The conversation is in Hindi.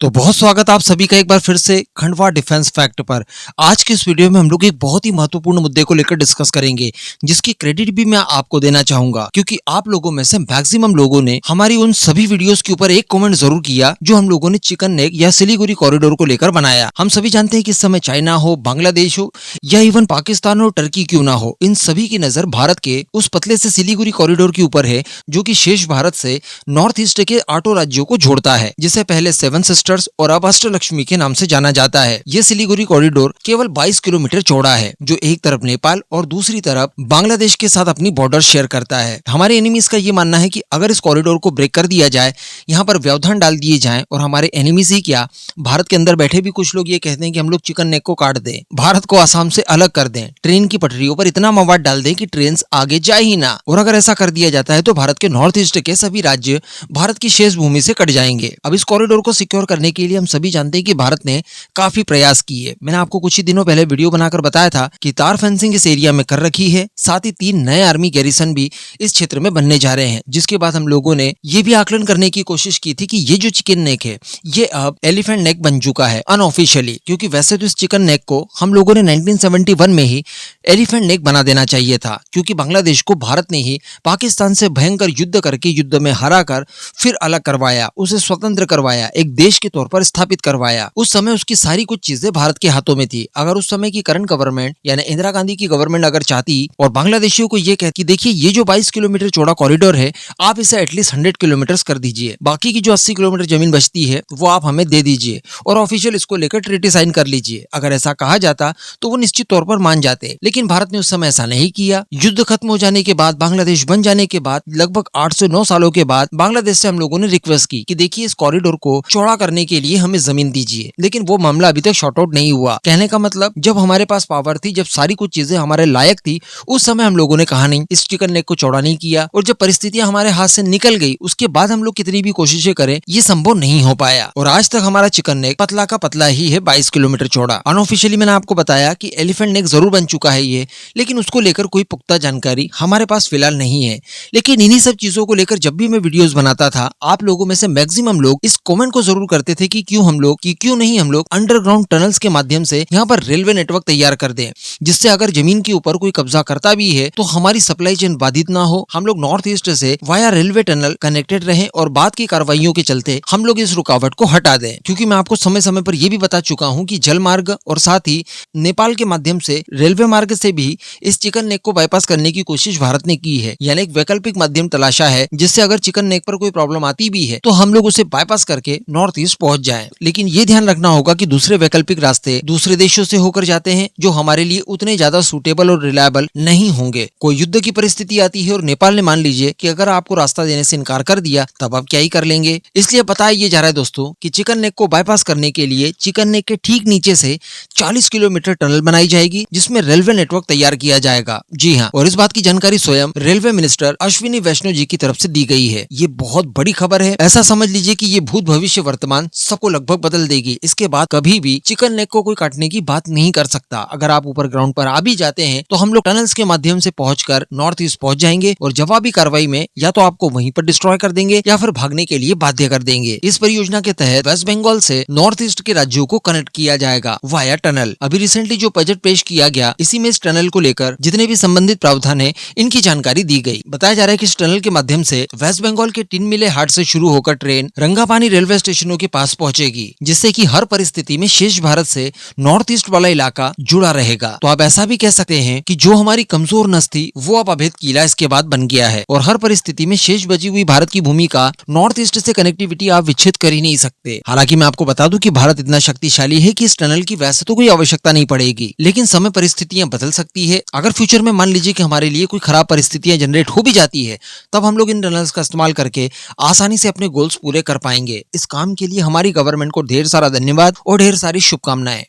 तो बहुत स्वागत आप सभी का एक बार फिर से खंडवा डिफेंस फैक्ट पर। आज के इस वीडियो में हम लोग एक बहुत ही महत्वपूर्ण मुद्दे को लेकर डिस्कस करेंगे, जिसकी क्रेडिट भी मैं आपको देना चाहूंगा, क्योंकि आप लोगों में से मैक्सिमम लोगों ने हमारी उन सभी वीडियोस के ऊपर एक कमेंट जरूर किया जो हम लोगों ने चिकन नेक या सिलीगुड़ी कॉरिडोर को लेकर बनाया। हम सभी जानते हैं कि इस समय चाइना हो, बांग्लादेश हो या इवन पाकिस्तान और टर्की क्यों ना हो, इन सभी की नजर भारत के उस पतले से सिलीगुड़ी कॉरिडोर के ऊपर है, जो कि शेष भारत से नॉर्थ ईस्ट के 8 राज्यों को जोड़ता है, जिसे पहले सेवन सिस्टर्स और अब अष्टलक्ष्मी के नाम से जाना जाता है। ये सिलीगुड़ी कॉरिडोर केवल 22 किलोमीटर चौड़ा है, जो एक तरफ नेपाल और दूसरी तरफ बांग्लादेश के साथ अपनी बॉर्डर शेयर करता है। हमारे एनिमीज का ये मानना है कि अगर इस कॉरिडोर को ब्रेक कर दिया जाए, यहाँ पर व्यवधान डाल दिए जाएं, और हमारे एनिमीज ही क्या, भारत के अंदर बैठे भी कुछ लोग ये कहते हैं कि हम लोग चिकन नेक को काट दें, भारत को आसाम से अलग कर दें, ट्रेन की पटरियों पर इतना मवाद डाल दें कि ट्रेन आगे जाए ही ना। और अगर ऐसा कर दिया जाता है तो भारत के नॉर्थ ईस्ट के सभी राज्य भारत की शेष भूमि से कट जाएंगे। अब इस कॉरिडोर को सिक्योर करने के लिए हम सभी जानते हैं कि भारत ने काफी प्रयास किए। मैंने आपको कुछ ही दिनों पहले वीडियो बनाकर बताया था कि तार फेंसिंग इस एरिया में कर रखी है, साथ ही 3 नए आर्मी गैरिसन भी इस क्षेत्र में बनने जा रहे हैं। जिसके बाद हम लोगों ने ये भी आकलन करने की कोशिश की थी कि ये जो चिकन नेक है ये अब एलिफेंट नेक बन चुका है अनऑफिशियली, क्योंकि वैसे तो इस चिकन नेक को हम लोगों ने 1971 में ही एलिफेंट नेक बना देना चाहिए था, क्योंकि बांग्लादेश को भारत ने ही पाकिस्तान से भयंकर युद्ध करके युद्ध में हराकर फिर अलग करवाया, उसे स्वतंत्र करवाया, एक देश के तौर पर स्थापित करवाया। उस समय उसकी सारी कुछ चीजें भारत के हाथों में थी। अगर उस समय की करंट गवर्नमेंट यानी इंदिरा गांधी की गवर्नमेंट अगर चाहती और बांग्लादेशियों को ये कहती कि देखिए ये जो 22 किलोमीटर चौड़ा कॉरिडोर है, आप इसे एटलीस्ट 100 किलोमीटर कर दीजिए, बाकी की जो 80 किलोमीटर जमीन बचती है वो आप हमें दे दीजिए और ऑफिशियल इसको लेकर ट्रीटी साइन कर लीजिए। अगर ऐसा कहा जाता तो वो निश्चित तौर पर मान जाते, लेकिन भारत ने उस समय ऐसा नहीं किया। युद्ध खत्म हो जाने के बाद, बांग्लादेश बन जाने के बाद, लगभग 8 से 9 सालों के बाद बांग्लादेश से हम लोगों ने रिक्वेस्ट की कि देखिए इस कॉरिडोर को चौड़ा करने के लिए हमें जमीन दीजिए, लेकिन वो मामला अभी तक शॉर्ट आउट नहीं हुआ। कहने का मतलब, जब हमारे पास पावर थी, जब सारी कुछ चीजें हमारे लायक थी, उस समय हम लोगों ने कहा नहीं, इस चिकन नेक को चौड़ा नहीं किया, और जब परिस्थितियां हमारे हाथ से निकल गई उसके बाद हम लोग कितनी भी कोशिशें करें ये संभव नहीं हो पाया। और आज तक हमारा चिकन नेक पतला का पतला ही है, 22 किलोमीटर चौड़ा। अनऑफिशियली मैंने आपको बताया कि एलिफेंट नेक जरूर बन चुका है ये, लेकिन उसको लेकर कोई पुख्ता जानकारी हमारे पास फिलहाल नहीं है। लेकिन इन्हीं सब चीजों को लेकर जब भी मैं वीडियोस बनाता था, आप लोगों में से मैक्सिमम लोग इस कमेंट को जरूर करते थे कि क्यों नहीं हम लोग अंडरग्राउंड टनल्स के माध्यम से यहाँ पर रेलवे नेटवर्क तैयार कर दें, जिससे अगर जमीन के ऊपर कोई कब्जा करता भी है तो हमारी सप्लाई चेन बाधित ना हो, हम लोग नॉर्थ ईस्ट से वाया रेलवे टनल कनेक्टेड रहें और बाद की कार्रवाइयों के चलते हम लोग इस रुकावट को हटा दें। क्योंकि मैं आपको समय समय पर यह भी बता चुका हूँ कि जल मार्ग और साथ ही नेपाल के माध्यम से रेलवे मार्ग से भी इस चिकन नेक को बाईपास करने की कोशिश भारत ने की है, यानी एक वैकल्पिक माध्यम तलाशा है, जिससे अगर चिकन नेक पर कोई प्रॉब्लम आती भी है तो हम लोग उसे बाईपास करके नॉर्थ ईस्ट पहुंच जाएं। लेकिन ये ध्यान रखना होगा कि दूसरे वैकल्पिक रास्ते दूसरे देशों से होकर जाते हैं, जो हमारे लिए उतने ज्यादा सूटेबल और रिलायबल नहीं होंगे। कोई युद्ध की परिस्थिति आती है और नेपाल ने मान लीजिए कि अगर आपको रास्ता देने से इनकार कर दिया, तब आप क्या ही कर लेंगे। इसलिए बताया ये जा रहा है दोस्तों कि चिकन नेक को बाईपास करने के लिए चिकन नेक के ठीक नीचे से 40 किलोमीटर टनल बनाई जाएगी, जिसमें रेलवे नेटवर्क तैयार किया जाएगा। जी हाँ, और इस बात की जानकारी स्वयं रेलवे मिनिस्टर अश्विनी वैष्णव जी की तरफ से दी गई है। ये बहुत बड़ी खबर है। ऐसा समझ लीजिए कि ये भूत भविष्य वर्तमान सबको लगभग बदल देगी। इसके बाद कभी भी चिकन नेक को कोई काटने की बात नहीं कर सकता। अगर आप ऊपर ग्राउंड पर आ भी जाते हैं तो हम लोग टनल्स के माध्यम से पहुंचकर नॉर्थ ईस्ट पहुंच जाएंगे और जवाबी कार्रवाई में या तो आपको वहीं पर डिस्ट्रॉय कर देंगे या फिर भागने के लिए बाध्य कर देंगे। इस परियोजना के तहत वेस्ट बंगाल से नॉर्थ ईस्ट के राज्यों को कनेक्ट किया जाएगा वाया टनल। अभी रिसेंटली जो बजट पेश किया गया, इसी में इस टनल को लेकर जितने भी संबंधित प्रावधान है इनकी जानकारी दी गई। बताया जा रहा है कि इस टनल के माध्यम से वेस्ट बंगाल के टिन मिले हाट से शुरू होकर ट्रेन रंगापानी रेलवे स्टेशनों के पास पहुंचेगी, जिससे कि हर परिस्थिति में शेष भारत से नॉर्थ ईस्ट वाला इलाका जुड़ा रहेगा। तो आप ऐसा भी कह सकते हैं कि जो हमारी कमजोर नस थी वो अब अभेद किला इसके बाद बन गया है, और हर परिस्थिति में शेष बची हुई भारत की भूमि का नॉर्थ ईस्ट से कनेक्टिविटी आप विच्छेद कर ही नहीं सकते। हालांकि मैं आपको बता दूं कि भारत इतना शक्तिशाली है कि इस टनल की वैसे तो कोई आवश्यकता नहीं पड़ेगी, लेकिन समय परिस्थितियां बदल सकती है। अगर फ्यूचर में मान लीजिए कि हमारे लिए कोई खराब परिस्थितियां जनरेट हो भी जाती है, तब हम लोग इन टनल्स का इस्तेमाल करके आसानी से अपने गोल्स पूरे कर पाएंगे। इस काम के लिए हमारी गवर्नमेंट को ढेर सारा धन्यवाद और ढेर सारी शुभकामनाएं।